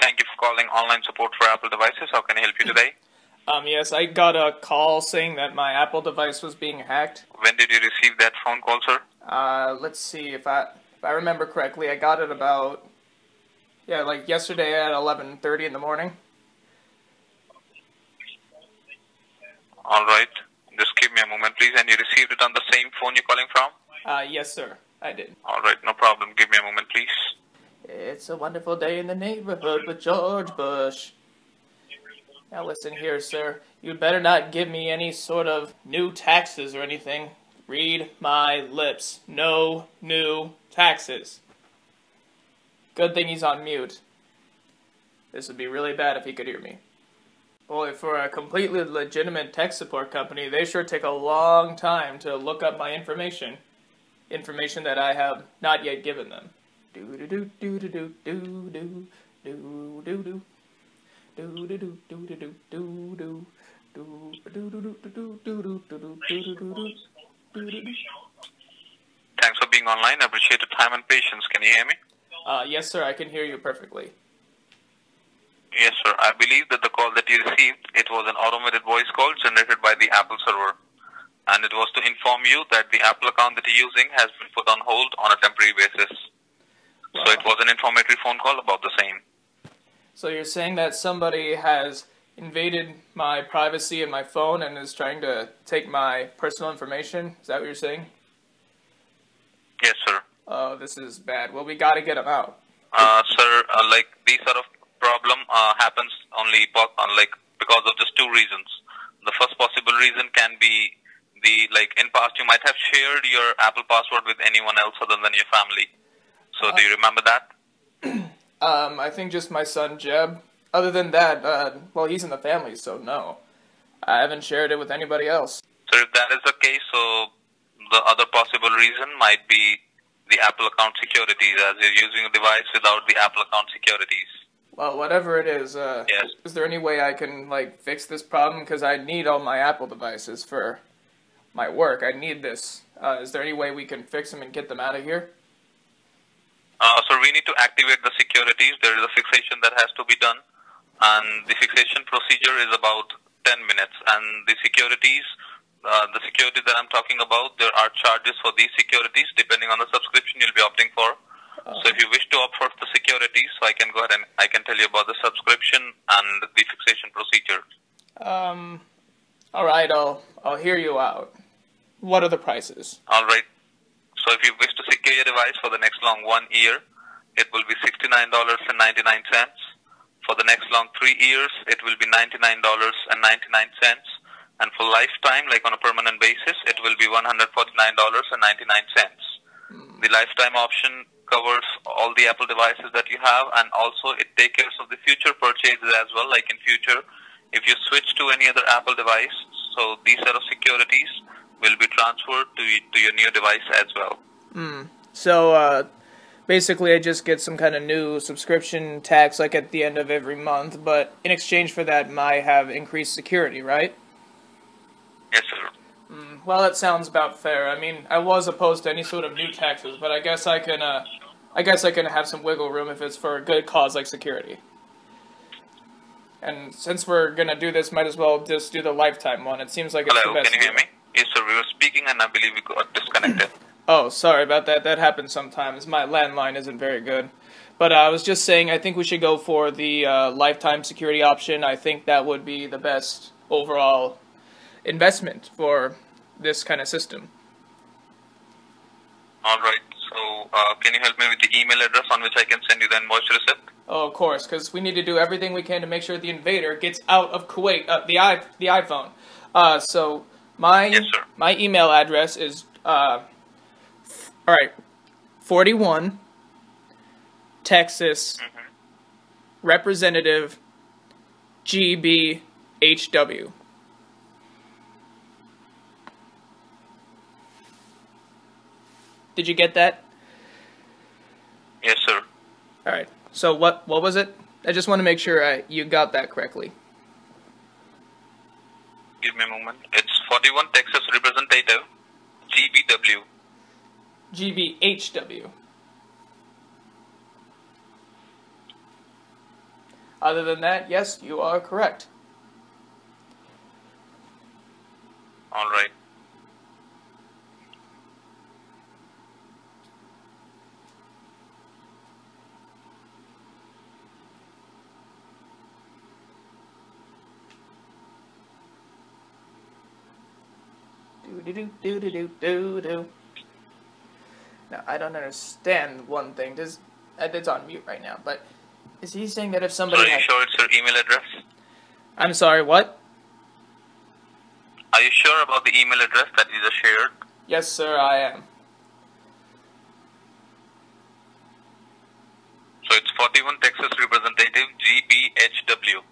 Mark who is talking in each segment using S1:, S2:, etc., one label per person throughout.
S1: Thank you for calling online support for Apple devices. How can I help you today?
S2: Yes, I got a call saying that my Apple device was being hacked.
S1: When did you receive that phone call, sir?
S2: Let's see if I remember correctly. I got it about like yesterday at 11:30 in the morning.
S1: All right. Just give me a moment, please. And you received it on the same phone you're calling from?
S2: Yes, sir, I did.
S1: All right, no problem. Give me a moment, please.
S2: It's a wonderful day in the neighborhood with George Bush. Now listen here, sir. You'd better not give me any sort of new taxes or anything. Read my lips. No new taxes. Good thing he's on mute. This would be really bad if he could hear me. Boy, for a completely legitimate tech support company, they sure take a long time to look up my information. Information that I have not yet given them.
S1: Thanks for being online. I appreciate your time and patience. Can you hear me?
S2: Yes, sir, I can hear you perfectly.
S1: Yes, sir. I believe that the call that you received, it was an automated voice call generated by the Apple server. And it was to inform you that the Apple account that you're using has been put on hold on a temporary basis.
S2: Wow.
S1: So it was an informatory phone call about the same.
S2: So you're saying that somebody has invaded my privacy in my phone and is trying to take my personal information? Is that what you're saying?
S1: Yes, sir.
S2: Oh, this is bad. Well, we gotta get them out.
S1: Sir, like these sort of problem happens only because of just two reasons. The first possible reason can be in past you might have shared your Apple password with anyone else other than your family. So do you remember that?
S2: I think just my son Jeb. Other than that, well, he's in the family, so no. I haven't shared it with anybody else.
S1: So if that is the case, so the other possible reason might be the Apple account securities, as you're using a device without the Apple account securities.
S2: Well, whatever it is,
S1: Yes.
S2: Is there any way I can, fix this problem? Because I need all my Apple devices for my work. I need this. Is there any way we can fix them and get them out of here?
S1: So we need to activate the securities. There is a fixation that has to be done. And the fixation procedure is about 10 minutes. And the security that I'm talking about, there are charges for these securities depending on the subscription you'll be opting for. So if you wish to opt for the securities, so I can go ahead and I can tell you about the subscription and the fixation procedure.
S2: All right, I'll hear you out. What are the prices?
S1: All right. So if you wish to secure your device for the next long 1 year, it will be $69.99. For the next long 3 years, it will be $99.99. And for lifetime, like on a permanent basis, it will be $149.99. The lifetime option covers all the Apple devices that you have, and also it takes care of the future purchases as well. Like in future, if you switch to any other Apple device, so these set of securities will be transferred to your new device as well.
S2: So, basically I just get some kind of new subscription tax like at the end of every month, but in exchange for that, I have increased security, right?
S1: Yes, sir.
S2: Well, that sounds about fair. I mean, I was opposed to any sort of new taxes, but I guess I can have some wiggle room if it's for a good cause like security. And since we're gonna do this, might as well just do the lifetime one. It seems like it's
S1: Hello,
S2: the best.
S1: can you hear me? Yes, sir. We were speaking, and I believe we got disconnected.
S2: Oh, sorry about that. That happens sometimes. My landline isn't very good. But I was just saying, I think we should go for the lifetime security option. I think that would be the best overall investment for this kind of system.
S1: All right. So, can you help me with the email address on which I can send you the invoice receipt?
S2: Oh, of course, because we need to do everything we can to make sure the invader gets out of Kuwait, the iPhone. So
S1: Yes, sir.
S2: my email address is all right, 41 Texas Representative GBHW. Did you get that?
S1: Yes, sir.
S2: All right. So what was it? I just want to make sure you got that correctly.
S1: Give me a moment. It's 41 Texas Representative GBW.
S2: GBHW. Other than that, yes, you are correct.
S1: All right.
S2: Do. Now, I don't understand one thing. It's on mute right now, but is he saying that if
S1: So
S2: somebody
S1: are you sure it's your email address?
S2: I'm sorry, what?
S1: Are you sure about the email address that you just shared?
S2: Yes, sir, I am.
S1: So it's 41 Texas Representative GBHW.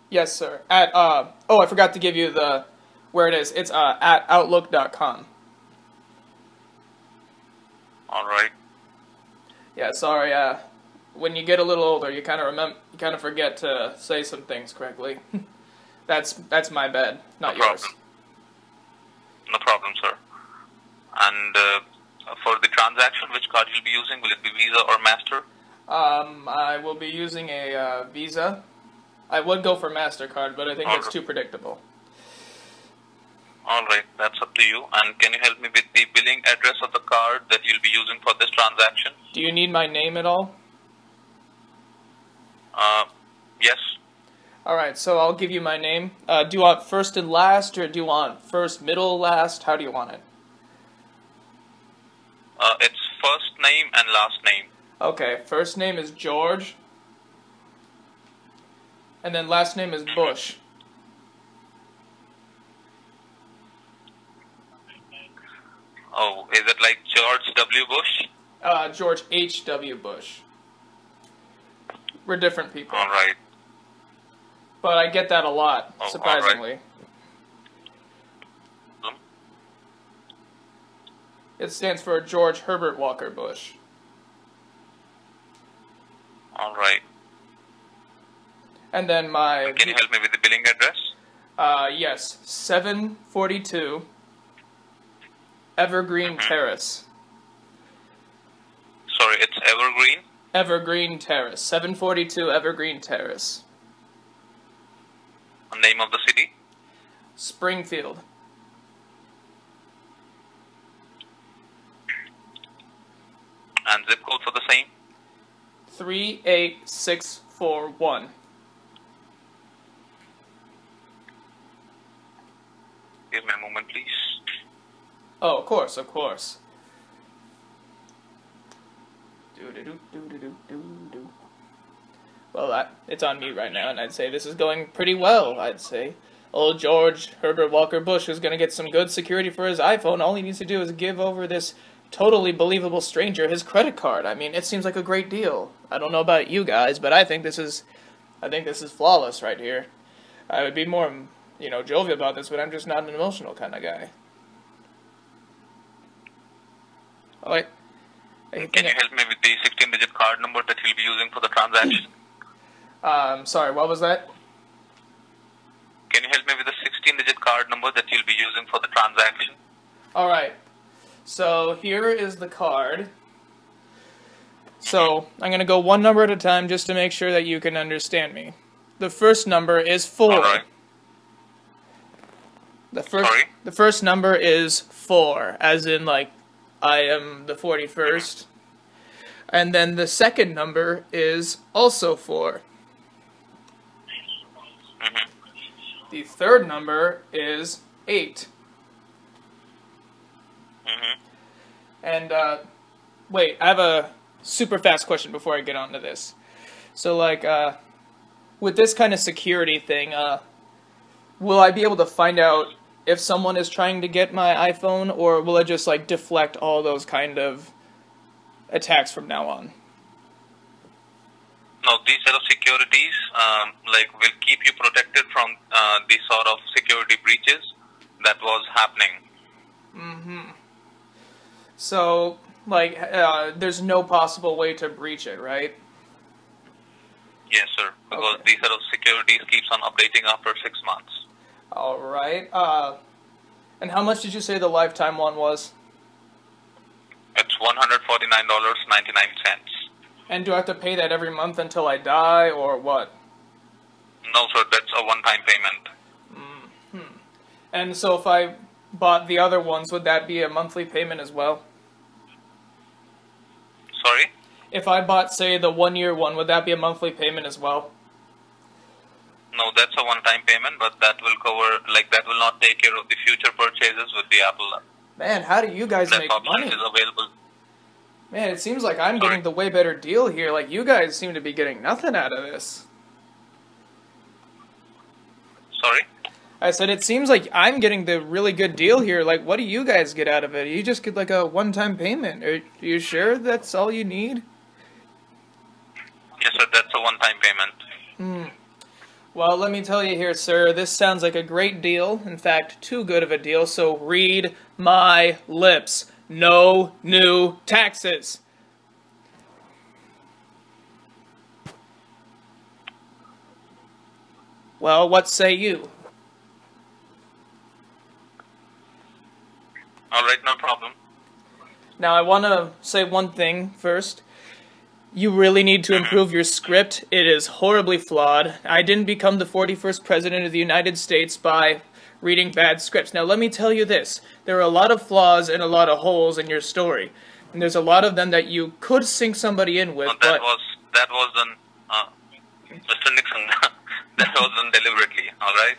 S2: Yes, sir. At oh, I forgot to give you the where it is. It's at outlook.com.
S1: All right.
S2: Yeah, sorry. When you get a little older, you kind of forget to say some things correctly. That's my bad, not
S1: No
S2: yours.
S1: problem. No problem, sir. And for the transaction, which card you'll be using? Will it be Visa or Master?
S2: I will be using a Visa. I would go for MasterCard, but I think that's too predictable.
S1: All right, that's up to you. And can you help me with the billing address of the card that you'll be using for this transaction?
S2: Do you need my name at all?
S1: Yes.
S2: Alright, so I'll give you my name. Do you want first and last, or do you want first, middle, last? How do you want it?
S1: It's first name and last name.
S2: Okay, first name is George. And then last name is Bush.
S1: Oh, is it like George W. Bush?
S2: George H.W. Bush. We're different people.
S1: All right.
S2: But I get that a lot,
S1: Oh,
S2: surprisingly.
S1: all right.
S2: It stands for George Herbert Walker Bush.
S1: All right.
S2: And then my...
S1: Can you help me with the billing address?
S2: Yes. 742 Evergreen Terrace.
S1: Sorry, it's Evergreen?
S2: Evergreen Terrace. 742 Evergreen Terrace.
S1: The name of the city?
S2: Springfield.
S1: And zip code for the same?
S2: 38641.
S1: Give me a moment, please.
S2: Oh, of course, of course. Well, it's on mute right now, and I'd say this is going pretty well, I'd say. Old George Herbert Walker Bush is going to get some good security for his iPhone. All he needs to do is give over this totally believable stranger his credit card. I mean, it seems like a great deal. I don't know about you guys, but I think this is flawless right here. I would be more, jovial about this, but I'm just not an emotional kind of guy. Oh, wait.
S1: Can you help me with the 16-digit card number that you'll be using for the transaction?
S2: Sorry, what was that?
S1: Can you help me with the 16-digit card number that you'll be using for the transaction?
S2: All right. So here is the card. So I'm going to go one number at a time just to make sure that you can understand me. The first number is 4.
S1: All right.
S2: The first number is 4, as in like I am the 41st. And then the second number is also 4.
S1: Mm-hmm.
S2: The third number is 8.
S1: Mm-hmm.
S2: And, wait, I have a super fast question before I get on to this. So, like, with this kind of security thing, will I be able to find out if someone is trying to get my iPhone, or will it just, like, deflect all those kind of attacks from now on?
S1: No, these set of securities, will keep you protected from these sort of security breaches that was happening.
S2: Mm-hmm. So, like, there's no possible way to breach it, right?
S1: Yes, sir. Because
S2: Okay.
S1: these set of securities keeps on updating after 6 months.
S2: All right. And how much did you say the lifetime one was?
S1: It's $149.99.
S2: And do I have to pay that every month until I die, or what?
S1: No, sir, that's a one-time payment.
S2: And so if I bought the other ones, would that be a monthly payment as well?
S1: Sorry?
S2: If I bought, say, the 1-year one, would that be a monthly payment as well?
S1: No, that's a one-time payment, but that will cover, like, that will not take care of the future purchases with the Apple.
S2: Man, how do you guys make
S1: That
S2: money?
S1: option is available.
S2: Man, it seems like I'm getting the way better deal here. Like, you guys seem to be getting nothing out of this.
S1: Sorry?
S2: I said, it seems like I'm getting the really good deal here. Like, what do you guys get out of it? You just get, like, a one-time payment. Are you sure that's all you need?
S1: Yes, sir, that's a one-time payment.
S2: Well, let me tell you here, sir, this sounds like a great deal. In fact, too good of a deal, so read my lips. No new taxes. Well, what say you?
S1: All right, no problem.
S2: Now, I want to say one thing first. You really need to improve your script. It is horribly flawed. I didn't become the 41st President of the United States by reading bad scripts. Now, let me tell you this. There are a lot of flaws and a lot of holes in your story. And there's a lot of them that you could sink somebody in with,
S1: that was done, Mr. Nixon, that was done deliberately, all right?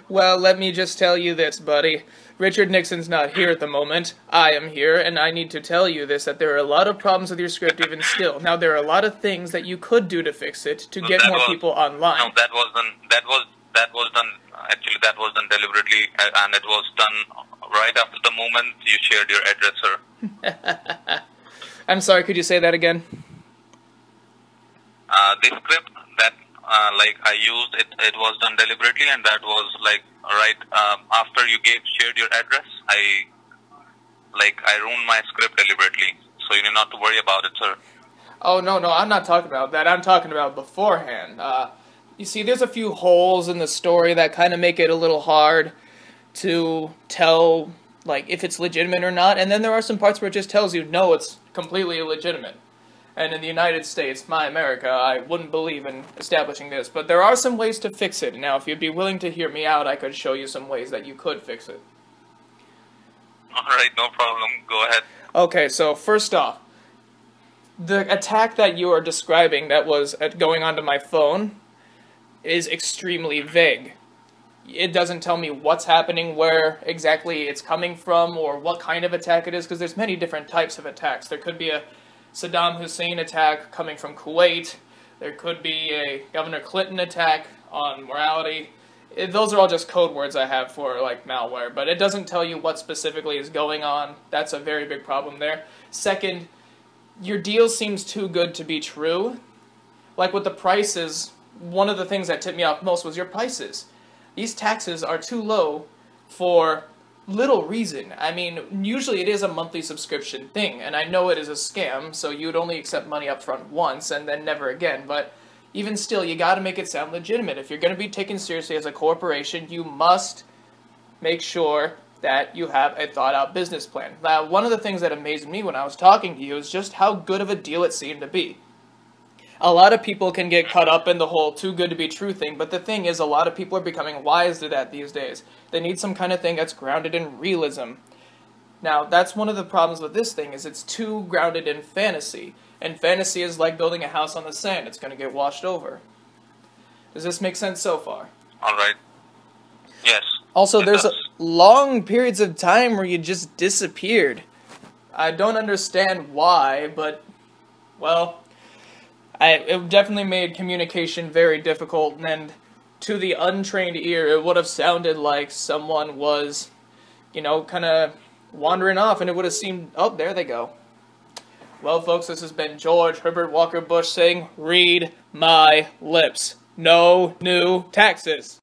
S2: Well, let me just tell you this, buddy. Richard Nixon's not here at the moment. I am here, and I need to tell you this, that there are a lot of problems with your script even still. Now, there are a lot of things that you could do to fix it, to get more people online.
S1: No, that was done deliberately, and it was done right after the moment you shared your address, sir.
S2: I'm sorry, could you say that again?
S1: The script that, I used, it was done deliberately, and that was, right after you shared your address, I ruined my script deliberately, so you need not to worry about it, sir.
S2: Oh, no, I'm not talking about that. I'm talking about beforehand. You see, there's a few holes in the story that kind of make it a little hard to tell, if it's legitimate or not, and then there are some parts where it just tells you, no, it's completely illegitimate. And in the United States, my America, I wouldn't believe in establishing this. But there are some ways to fix it. Now, if you'd be willing to hear me out, I could show you some ways that you could fix it.
S1: All right, no problem. Go ahead.
S2: Okay, so first off, the attack that you are describing that was going onto my phone is extremely vague. It doesn't tell me what's happening, where exactly it's coming from, or what kind of attack it is, because there's many different types of attacks. There could be a Saddam Hussein attack coming from Kuwait. There could be a Governor Clinton attack on morality. Those are all just code words I have for, malware, but it doesn't tell you what specifically is going on. That's a very big problem there. Second, your deal seems too good to be true. Like with the prices, one of the things that tipped me off most was your prices. These taxes are too low for little reason. I mean, usually it is a monthly subscription thing, and I know it is a scam, so you'd only accept money up front once and then never again, but even still, you gotta make it sound legitimate. If you're gonna be taken seriously as a corporation, you must make sure that you have a thought-out business plan. Now, one of the things that amazed me when I was talking to you is just how good of a deal it seemed to be. A lot of people can get caught up in the whole too good to be true thing, but the thing is, a lot of people are becoming wise to that these days. They need some kind of thing that's grounded in realism. Now, that's one of the problems with this thing, is it's too grounded in fantasy. And fantasy is like building a house on the sand. It's going to get washed over. Does this make sense so far?
S1: All right. Yes.
S2: Also, there's long periods of time where you just disappeared. I don't understand why, but, well, it definitely made communication very difficult, and to the untrained ear, it would have sounded like someone was, kind of wandering off, and it would have seemed, oh, there they go. Well, folks, this has been George Herbert Walker Bush saying, read my lips. No new taxes.